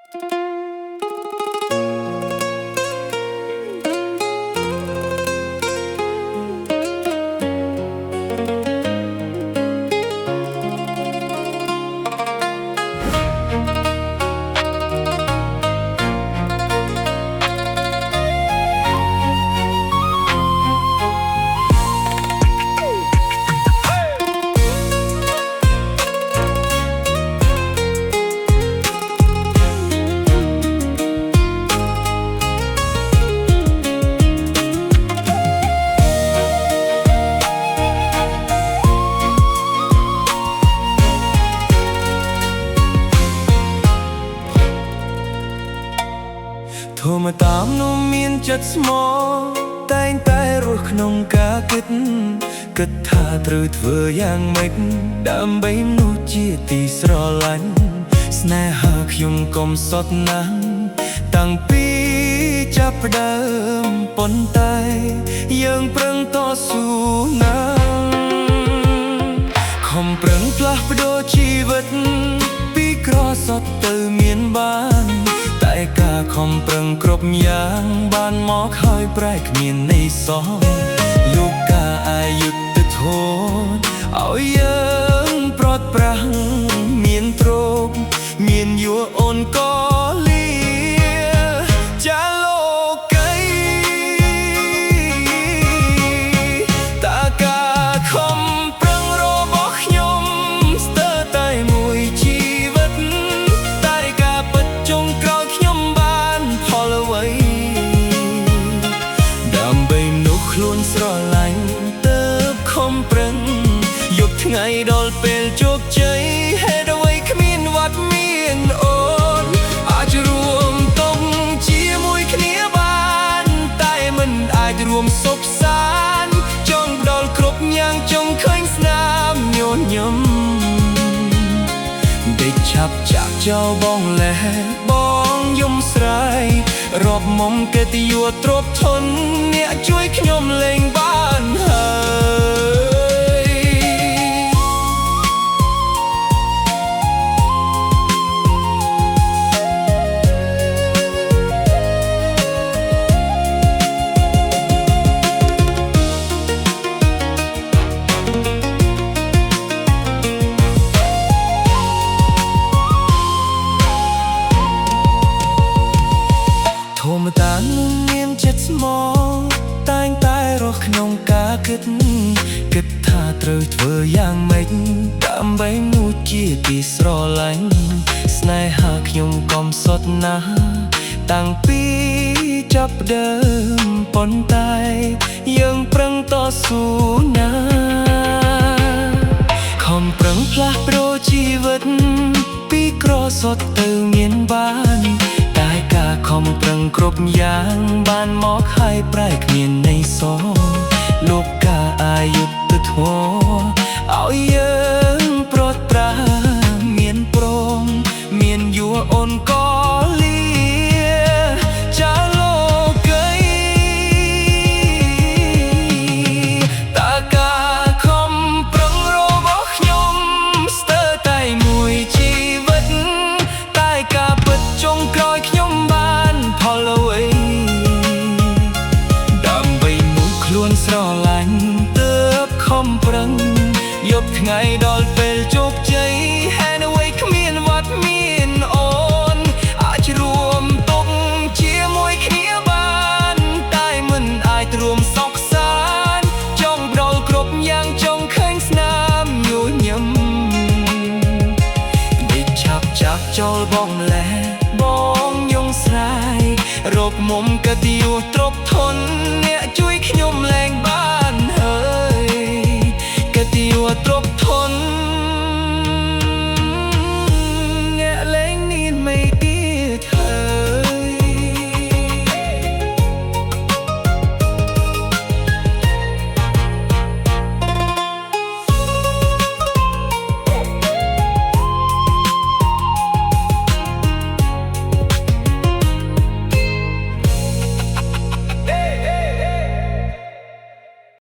โทรมาตามនោមមានចិត្តស្មោះតែងតែរស់ក្នុងការគិតគិតថាត្រូវធ្វើយ៉ាងម៉េចដើម្បីមនុស្សជាទីស្រឡាញ់ស្នេហាខ្ញុំកុំសត់ណាស់តាំងពីចាប់ផ្ដើមប៉ុន្តែយើងប្រឹងតស៊ូណាស់ខំប្រឹងផ្លាស់ប្ដូរជីវិតពីក្រសត់ទៅមានបានតែការខំប្រឹងគ្រប់យ៉ាងបានមកហើយប្រែគ្មានន័យសោះលោកកាអយុត្តិធម៌ឲ្យយើងប្រត់ប្រាស់មានទ្រព្យមានយួរអូនក៏លាចាលោកីតើការខំប្រឹងរបស់ខ្ញុំស្ទើរតែមួយជីវិតតែការពិតចុងក្រោយខ្ញុំបានផលអ្វីដើម្បីមនុស្សខ្លួនស្រឡាញ់ទើបខំប្រឹងយកថ្ងៃដល់ពេលជោគជ័យហេតុអ្វីគ្មានវត្តមានអូនអាចរួមតុងជាមួយគ្នាបានតែមិនអាចរួមសុខសាន្តចង់ដល់គ្រប់យ៉ាងចង់ឃើញស្នាមញញឹមដេកឆាប់ចាក់ចោលបងលែបងយំស្រែករាប់មុំកិត្តិយសទ្រព្យធនអ្នកជួយខ្ញុំលេងបានហើយធម្មតានឹងមានចិត្តស្មោះតែងតែរស់ក្នុងការគិតថាត្រូវធ្វើយ៉ាងម៉េចដើម្បីមនុស្សជាទីស្រឡាញ់ស្នេហាខ្ញុំកំសត់ណាស់តាំងពីចាប់ផ្ដើមប៉ុន្តែយើងប្រឹងតស៊ូណាស់ខំប្រឹងផ្លាស់ប្ដូរជីវិតពីក្រសត់ទៅមានបានតែការខំប្រឹងគ្រប់យ៉ាងបានមកហើយប្រែគ្មានន័យសោះលោកកាអយុត្តិធម៌ឲ្យយើងប្រត់ប្រាមានព្រមមានយួរអូនក៏លាចាលោកីតើការខំប្រឹងរបស់ខ្ញុំស្ទើរតែមួយជីវិតតែការពិតចុងក្រោយខ្ញុំបានផលអ្វីដើម្បីមនុស្សខ្លួនស្រឡាញ់ទើបខំប្រឹងយកថ្ងៃដល់ពេលជោគជ័យហេតុអ្វីគ្មានវត្តមានអូនអាចរួមទុកជាមួយគ្នាបានតែមិនអាចរួមសុខសាន្តចង់ដល់គ្រប់យ៉ាងចង់ឃើញស្នាមញញឹមដេកឆាប់ចាក់ចោលបងលែបងយំស្រែករកមុំកិត្តិយសទ្រព្យធនអ្នកជួយខ្ញុំលែង